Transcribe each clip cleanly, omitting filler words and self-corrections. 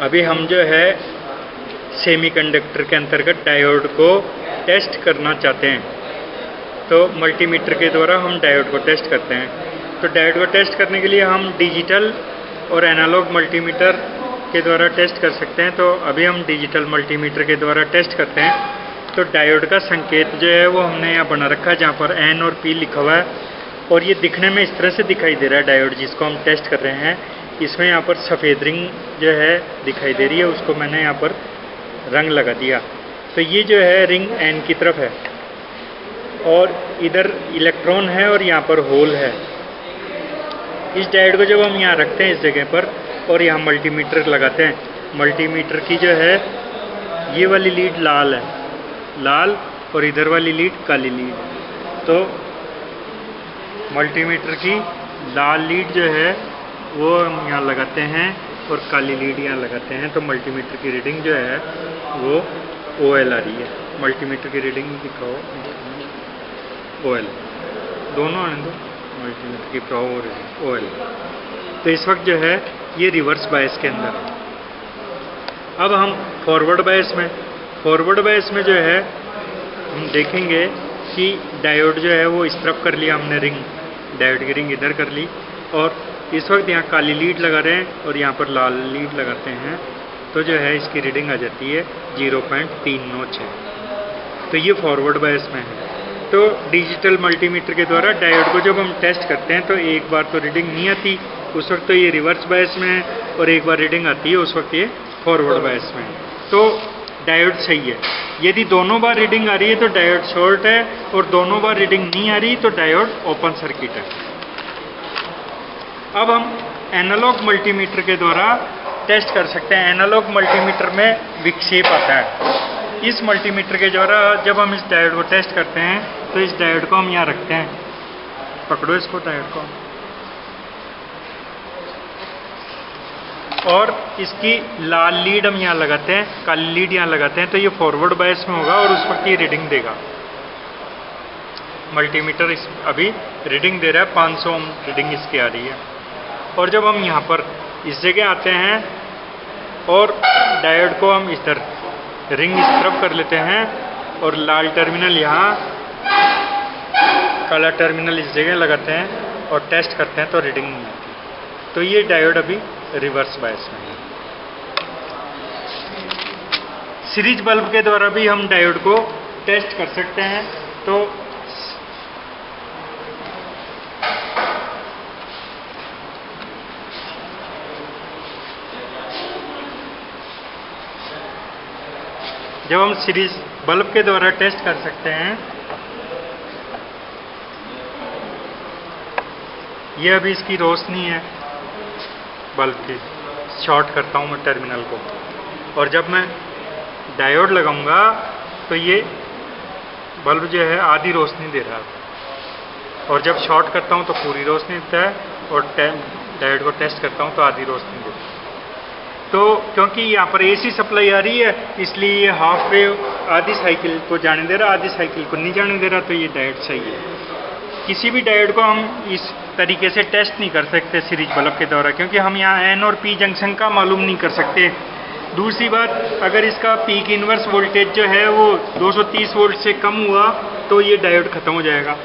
अभी हम जो है सेमीकंडक्टर के अंतर्गत डायोड को टेस्ट करना चाहते हैं। तो मल्टीमीटर के द्वारा हम डायोड को टेस्ट करते हैं। तो डायोड को टेस्ट करने के लिए हम डिजिटल और एनालॉग मल्टीमीटर के द्वारा टेस्ट कर सकते हैं। तो अभी हम डिजिटल मल्टीमीटर के द्वारा टेस्ट करते हैं। तो डायोड का संकेत जो है वो हमने यहाँ बना रखा है, जहाँ पर N और P लिखा हुआ है, और ये दिखने में इस तरह से दिखाई दे रहा है। डायोड जिसको हम टेस्ट कर रहे हैं, इसमें यहाँ पर सफ़ेद रिंग जो है दिखाई दे रही है, उसको मैंने यहाँ पर रंग लगा दिया। तो ये जो है रिंग N की तरफ है और इधर इलेक्ट्रॉन है और यहाँ पर होल है। इस डायोड को जब हम यहाँ रखते हैं इस जगह पर और यहाँ मल्टीमीटर लगाते हैं, मल्टीमीटर की जो है ये वाली लीड लाल है, लाल, और इधर वाली लीड काली लीड। तो मल्टीमीटर की लाल लीड जो है वो हम यहाँ लगाते हैं और काली लीड यहाँ लगाते हैं। तो मल्टीमीटर की रीडिंग जो है वो OL आ रही है। मल्टीमीटर की रीडिंग दिखाओ, OL दोनों आने दो, मल्टीमीटर की प्रो और OL। तो इस वक्त जो है ये रिवर्स बायस के अंदर है। अब हम फॉरवर्ड बायस में जो है हम देखेंगे कि डायोड जो है वो इस तरफ कर लिया हमने, रिंग, डायोड की रिंग इधर कर ली, और इस वक्त यहाँ काली लीड लगा रहे हैं और यहाँ पर लाल लीड लगाते हैं। तो जो है इसकी रीडिंग आ जाती है 0.396। तो ये फॉरवर्ड बायस में है। तो डिजिटल मल्टीमीटर के द्वारा डायोड को जब हम टेस्ट करते हैं तो एक बार तो रीडिंग नहीं आती, उस वक्त तो ये रिवर्स बायस में है, और एक बार रीडिंग आती है उस वक्त ये फॉरवर्ड बायस में है। तो डायोड सही है। यदि दोनों बार रीडिंग आ रही है तो डायोड शॉर्ट है, और दोनों बार रीडिंग नहीं आ रही तो डायोड ओपन सर्किट है। अब हम एनालॉग मल्टीमीटर के द्वारा टेस्ट कर सकते हैं। एनालॉग मल्टीमीटर में विक्षेप आता है। इस मल्टीमीटर के द्वारा जब हम इस डायोड को टेस्ट करते हैं तो इस डायोड को हम यहाँ रखते हैं, पकड़ो इसको, डायोड को, और इसकी लाल लीड हम यहाँ लगाते हैं, काली लीड यहाँ लगाते हैं। तो ये फॉरवर्ड बायस में होगा और उस वक्त ये रीडिंग देगा। मल्टीमीटर इस अभी रीडिंग दे रहा है, 500 ओम रीडिंग इसकी आ रही है। और जब हम यहाँ पर इस जगह आते हैं और डायोड को हम इधर रिंग इस तरफ कर लेते हैं और लाल टर्मिनल यहाँ, काला टर्मिनल इस जगह लगाते हैं और टेस्ट करते हैं तो रीडिंग नहीं आती। तो ये डायोड अभी रिवर्स बायस में है। सीरीज बल्ब के द्वारा भी हम डायोड को टेस्ट कर सकते हैं। तो जब हम सीरीज बल्ब के द्वारा टेस्ट कर सकते हैं, ये अभी इसकी रोशनी है बल्ब की, शॉर्ट करता हूँ मैं टर्मिनल को, और जब मैं डायोड लगाऊंगा तो ये बल्ब जो है आधी रोशनी दे रहा है, और जब शॉर्ट करता हूँ तो पूरी रोशनी देता है, और डायोड को टेस्ट करता हूँ तो आधी रोशनी देता है। तो क्योंकि यहाँ पर AC सप्लाई आ रही है, इसलिए ये हाफ वेव आधी साइकिल को जाने दे रहा, आधी साइकिल को नहीं जाने दे रहा। तो ये डायोड सही है। किसी भी डायोड को हम इस तरीके से टेस्ट नहीं कर सकते सीरीज बल्ब के द्वारा, क्योंकि हम यहाँ N और P जंक्शन का मालूम नहीं कर सकते। दूसरी बात, अगर इसका पीक इनवर्स वोल्टेज जो है वो 230 वोल्ट से कम हुआ तो ये डायोड खत्म हो जाएगा।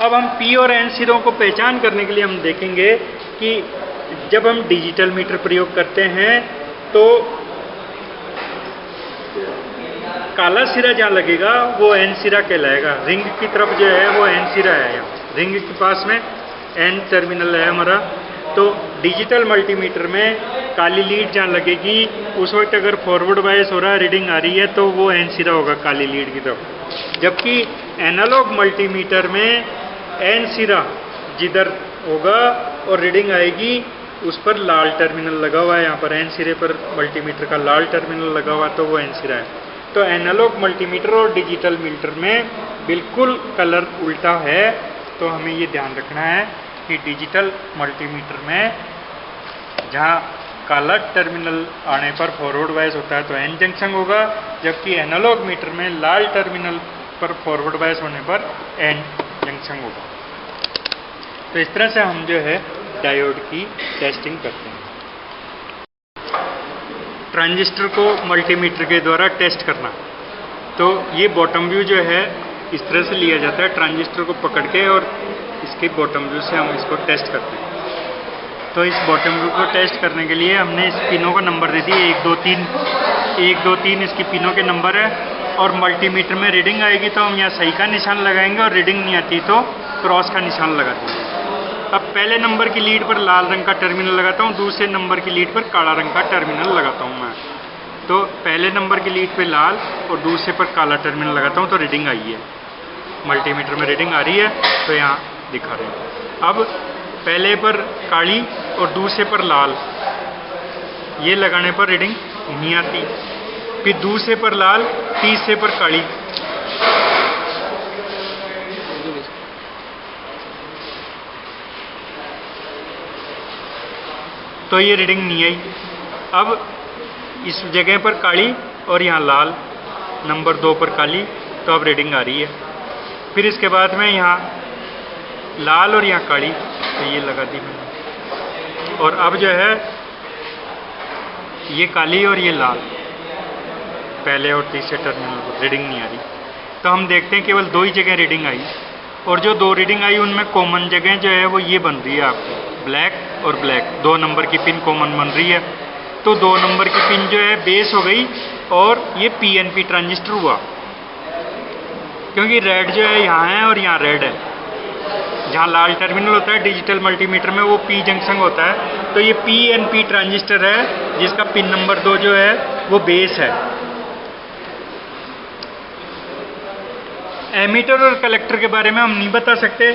अब हम P और N सिरों को पहचान करने के लिए हम देखेंगे कि जब हम डिजिटल मीटर प्रयोग करते हैं तो काला सिरा जहाँ लगेगा वो N सिरा कहलाएगा। रिंग की तरफ जो है वो N सिरा है, यहाँ रिंग के पास में N टर्मिनल है हमारा। तो डिजिटल मल्टीमीटर में काली लीड जहाँ लगेगी उस वक्त अगर फॉरवर्ड बायस हो रहा है, रीडिंग आ रही है, तो वो N सिरा होगा काली लीड की तरफ। जबकि एनालॉग मल्टीमीटर में N सिरा जिधर होगा और रीडिंग आएगी उस पर लाल टर्मिनल लगा हुआ है। यहाँ पर N सिरे पर मल्टीमीटर का लाल टर्मिनल लगा हुआ है, तो वो N सिरा है। तो एनालॉग मल्टीमीटर और डिजिटल मीटर में बिल्कुल कलर उल्टा है। तो हमें ये ध्यान रखना है कि डिजिटल मल्टीमीटर में जहाँ काला टर्मिनल आने पर फॉरवर्ड बायस होता है तो N जंक्शन होगा, जबकि एनालॉग मीटर में लाल टर्मिनल पर फॉरवर्ड बायस होने पर N जंक्शन होगा। तो इस तरह से हम जो है डायोड की टेस्टिंग करते हैं। ट्रांजिस्टर को मल्टीमीटर के द्वारा टेस्ट करना। तो ये बॉटम व्यू जो है इस तरह से लिया जाता है, ट्रांजिस्टर को पकड़ के, और इसके बॉटम व्यू से हम इसको टेस्ट करते हैं। तो इस बॉटम व्यू को टेस्ट करने के लिए हमने इस पिनों का नंबर दे दिए, 1 2 3 इसकी पिनों के नंबर है। और मल्टीमीटर में रीडिंग आएगी तो हम यहाँ सही का निशान लगाएंगे, और रीडिंग नहीं आती तो क्रॉस का निशान लगा देंगे। अब पहले नंबर की लीड पर लाल रंग का टर्मिनल लगाता हूँ, दूसरे नंबर की लीड पर काला रंग का टर्मिनल लगाता हूँ मैं। तो पहले नंबर की लीड पे लाल और दूसरे पर काला टर्मिनल लगाता हूँ तो रीडिंग आई है, मल्टीमीटर में रीडिंग आ रही है, तो यहाँ दिखा रहे हैं। अब पहले पर काली और दूसरे पर लाल, ये लगाने पर रीडिंग नहीं आती। फिर दूसरे पर लाल, तीसरे पर काली, तो ये रीडिंग नहीं आई। अब इस जगह पर काली और यहाँ लाल, नंबर 2 पर काली, तो अब रीडिंग आ रही है। फिर इसके बाद में यहाँ लाल और यहाँ काली, तो ये लगा दी मैंने। और अब जो है ये काली और ये लाल, पहले और तीसरे टर्मिनल पर रीडिंग नहीं आ रही। तो हम देखते हैं केवल 2 ही जगह रीडिंग आई, और जो 2 रीडिंग आई उनमें कॉमन जगह जो है वो ये बन रही है आपकी, ब्लैक और ब्लैक, 2 नंबर की पिन कॉमन बन रही है। तो 2 नंबर की पिन जो है बेस हो गई और ये पीएनपी ट्रांजिस्टर हुआ, क्योंकि रेड जो है यहाँ है और यहाँ रेड है। जहाँ लाल टर्मिनल होता है डिजिटल मल्टीमीटर में वो पी जंक्शन होता है, तो ये पीएनपी ट्रांजिस्टर है जिसका पिन नंबर 2 जो है वो बेस है। एमीटर और कलेक्टर के बारे में हम नहीं बता सकते,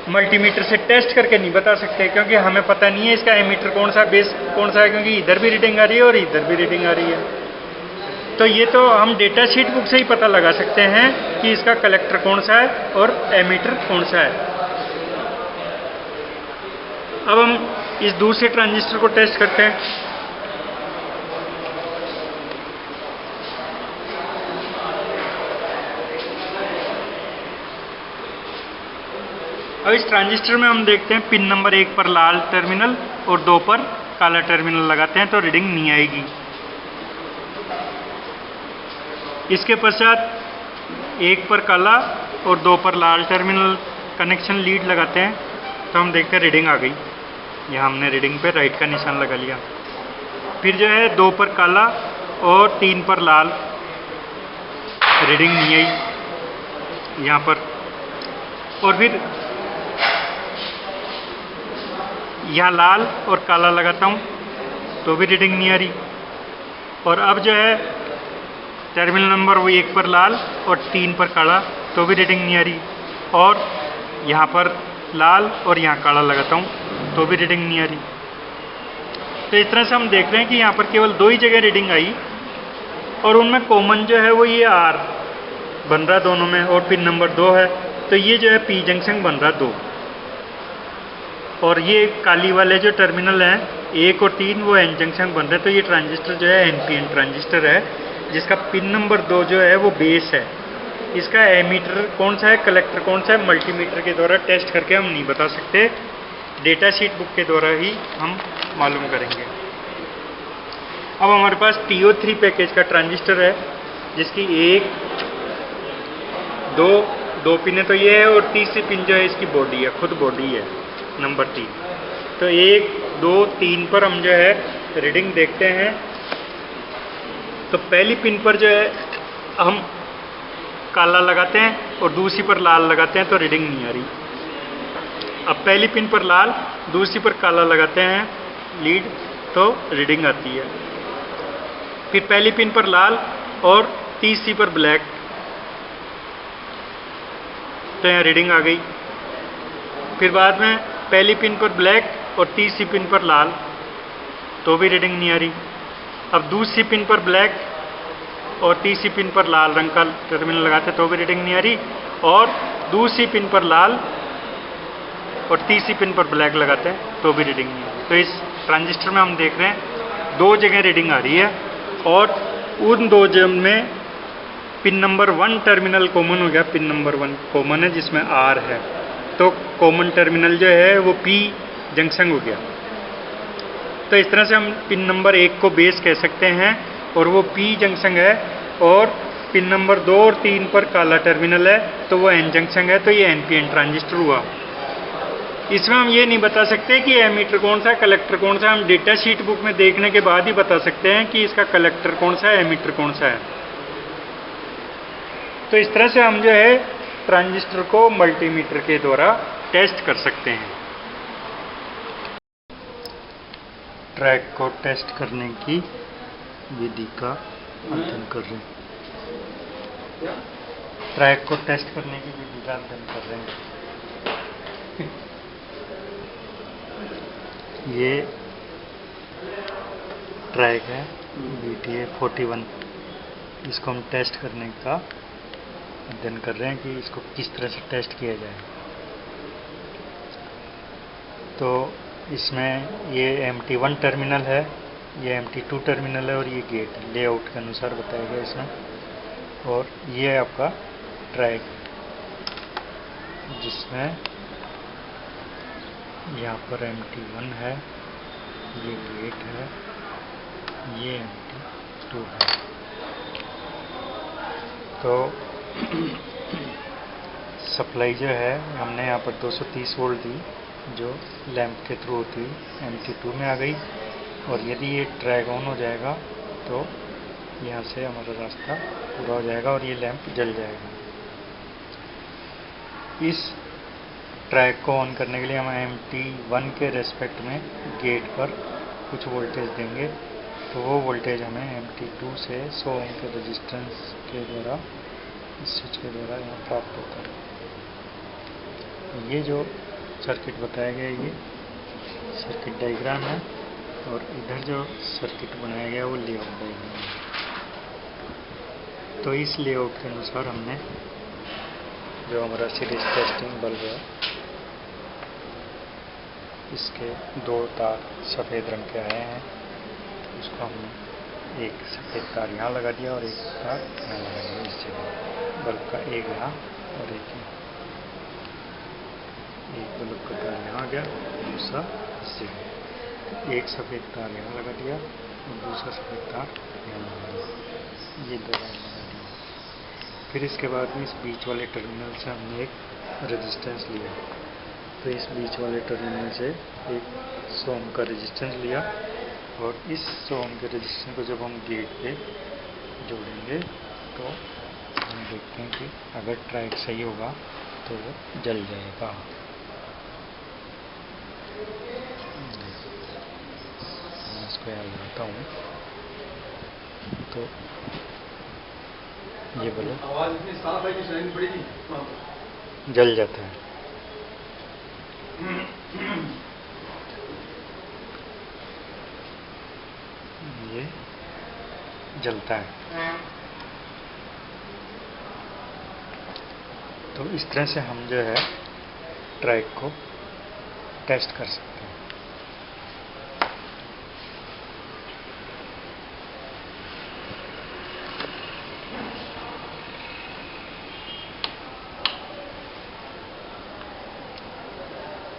मल्टीमीटर से टेस्ट करके नहीं बता सकते, क्योंकि हमें पता नहीं है इसका एमीटर कौन सा, बेस कौन सा है, क्योंकि इधर भी रीडिंग आ रही है और इधर भी रीडिंग आ रही है। तो ये तो हम डेटा शीट बुक से ही पता लगा सकते हैं कि इसका कलेक्टर कौन सा है और एमीटर कौन सा है। अब हम इस दूसरे ट्रांजिस्टर को टेस्ट करते हैं। अब इस ट्रांजिस्टर में हम देखते हैं पिन नंबर 1 पर लाल टर्मिनल और 2 पर काला टर्मिनल लगाते हैं तो रीडिंग नहीं आएगी। इसके पश्चात 1 पर काला और 2 पर लाल टर्मिनल कनेक्शन लीड लगाते हैं तो हम देखते हैं रीडिंग आ गई। यहाँ हमने रीडिंग पे राइट का निशान लगा लिया। फिर जो है 2 पर काला और 3 पर लाल, रीडिंग नहीं आई यहाँ पर। और फिर यहाँ लाल और काला लगाता हूँ तो भी रीडिंग नहीं आ रही। और अब जो है टर्मिनल नंबर वो 1 पर लाल और 3 पर काला, तो भी रीडिंग नहीं आ रही। और यहाँ पर लाल और यहाँ काला लगाता हूँ तो भी रीडिंग नहीं आ रही। तो इस तरह से हम देख रहे हैं कि यहाँ पर केवल 2 ही जगह रीडिंग आई, और उनमें कॉमन जो है वो ये आर बन रहा दोनों में, और पिन नंबर 2 है, तो ये जो है पी जंक्शन बन रहा 2। और ये काली वाले जो टर्मिनल हैं 1 और 3 वो एन जंक्शन बन रहे हैं। तो ये ट्रांजिस्टर जो है एनपीएन ट्रांजिस्टर है, जिसका पिन नंबर 2 जो है वो बेस है। इसका एमीटर कौन सा है, कलेक्टर कौन सा है, मल्टीमीटर के द्वारा टेस्ट करके हम नहीं बता सकते, डेटा शीट बुक के द्वारा ही हम मालूम करेंगे। अब हमारे पास TO3 पैकेज का ट्रांजिस्टर है, जिसकी 1 2 पिन है तो ये है, और तीसरी पिन जो है इसकी बॉडी है, खुद बॉडी है नंबर 3। तो 1 2 3 पर हम जो है रीडिंग देखते हैं। तो पहली पिन पर जो है हम काला लगाते हैं और दूसरी पर लाल लगाते हैं तो रीडिंग नहीं आ रही। अब पहली पिन पर लाल, दूसरी पर काला लगाते हैं लीड, तो रीडिंग आती है। फिर पहली पिन पर लाल और तीसरी पर ब्लैक, तो यहाँ रीडिंग आ गई। फिर बाद में पहली पिन पर ब्लैक और तीसरी पिन पर लाल, तो भी रीडिंग नहीं आ रही। अब दूसरी पिन पर ब्लैक और तीसरी पिन पर लाल रंग का टर्मिनल लगाते तो भी रीडिंग नहीं आ रही, और दूसरी पिन पर लाल और तीसरी पिन पर ब्लैक लगाते हैं तो भी रीडिंग नहीं आ रही। तो इस ट्रांजिस्टर में हम देख रहे हैं 2 जगह रीडिंग आ रही है, और उन 2 जगह में पिन नंबर 1 टर्मिनल कॉमन हो गया, पिन नंबर 1 कॉमन है जिसमें R है, तो कॉमन टर्मिनल जो है वो P जंक्शन हो गया। तो इस तरह से हम पिन नंबर 1 को बेस कह सकते हैं और वो P जंक्शन है, और पिन नंबर 2 और 3 पर काला टर्मिनल है तो वो N जंक्शन है, तो ये NPN ट्रांजिस्टर हुआ। इसमें हम ये नहीं बता सकते कि एमीटर कौन सा है, कलेक्टर कौन सा है। हम डेटा शीट बुक में देखने के बाद ही बता सकते हैं कि इसका कलेक्टर कौन सा है, एमीटर कौन सा है। तो इस तरह से हम जो है ट्रांजिस्टर को मल्टीमीटर के द्वारा टेस्ट कर सकते हैं। ट्रैक को टेस्ट करने की विधि का अध्ययन कर रहे हैं। ट्रैक को टेस्ट करने की विधि का अध्ययन कर रहे हैं। ये ट्रैक है BTA 41, इसको हम टेस्ट करने का अध्ययन कर रहे हैं कि इसको किस तरह से टेस्ट किया जाए। तो इसमें ये MT1 टर्मिनल है, ये MT2 टर्मिनल है और ये गेट लेआउट के अनुसार बताया गया इसमें। और ये आपका ट्रैक जिसमें यहाँ पर MT1 है, ये गेट है, ये MT2 है। तो सप्लाई जो है हमने यहाँ पर 230 वोल्ट दी जो लैंप के थ्रू होती MT2 में आ गई, और यदि ये ट्रैक ऑन हो जाएगा तो यहाँ से हमारा रास्ता पूरा हो जाएगा और ये लैंप जल जाएगा। इस ट्रैक को ऑन करने के लिए हम MT1 के रेस्पेक्ट में गेट पर कुछ वोल्टेज देंगे, तो वो वोल्टेज हमें MT2 से 100 ओम के रेजिस्टेंस के द्वारा, इस स्विच के द्वारा यहाँ प्राप्त होता है। ये जो सर्किट बताया गया ये सर्किट डायग्राम है, और इधर जो सर्किट बनाया गया वो लेआउट डायग्राम है। तो इस लेआउट के अनुसार हमने जो हमारा सीरीज टेस्टिंग बल्ब है, इसके 2 तार सफ़ेद रंग के आए हैं, उसको हमने एक सफ़ेद तार यहाँ लगा दिया और एक तार यहाँ लगा दिया इस जगह। बल्ब का एक यहाँ और एक यहाँ, एक बल्ब का तार यहाँ आ गया, दूसरा इस जगह। एक सफ़ेद तार यहाँ लगा दिया और दूसरा सफ़ेद तार यहाँ लगा दिया, ये 2 तार लगा दिया। फिर इसके बाद में इस बीच वाले टर्मिनल से हमने एक रेजिस्टेंस लिया, तो इस बीच वाले टर्मिनल से एक 100 ओम का रेजिस्टेंस लिया, और इस 100 ओम के रेजिस्टेंस को जब हम गेट पे जोड़ेंगे तो हम देखते हैं कि अगर ट्रैक सही होगा तो वो जल जाएगा। मैं इसको यहाँ लगाता हूँ तो ये बल्ब आवाज इतनी साफ है कि सुनाई पड़ेगी, जल जाता है। ये जलता है। तो इस तरह से हम जो है ट्रैक को टेस्ट कर सकते हैं।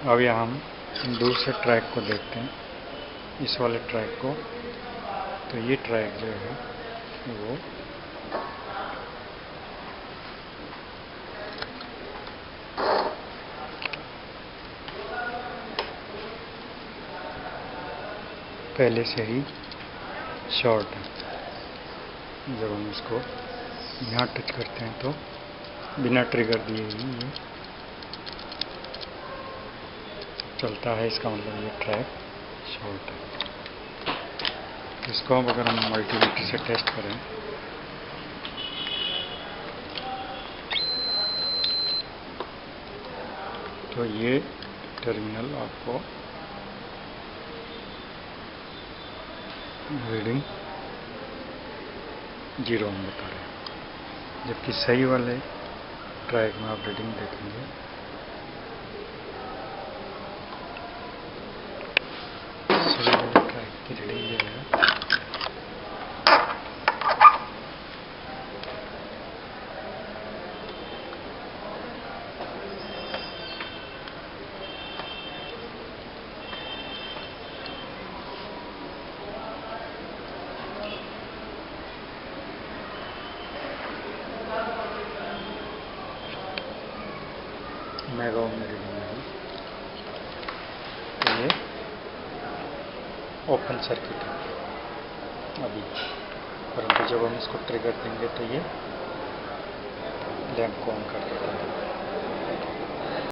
अब यहाँ हम दूसरे ट्रैक को देखते हैं, इस वाले ट्रैक को। तो ये ट्रैक जो है वो पहले से ही शॉर्ट है। जब हम इसको यहाँ टच करते हैं तो बिना ट्रिगर दिए ही ये चलता है, इसका मतलब ये ट्रैक शॉर्ट है। इसको अब अगर हम मल्टीमीटर से टेस्ट करें तो ये टर्मिनल आपको रीडिंग 0 ओम बता रहे हैं, जबकि सही वाले ट्रैक में आप रीडिंग देखेंगे सही वाले ट्रैक की रीडिंग जो है मेगा ओम में रीडिंग आई। तो ये ओपन सर्किट है अभी, परंतु जब हम इसको ट्रिगर देंगे तो ये लैंप को ऑन कर देता है।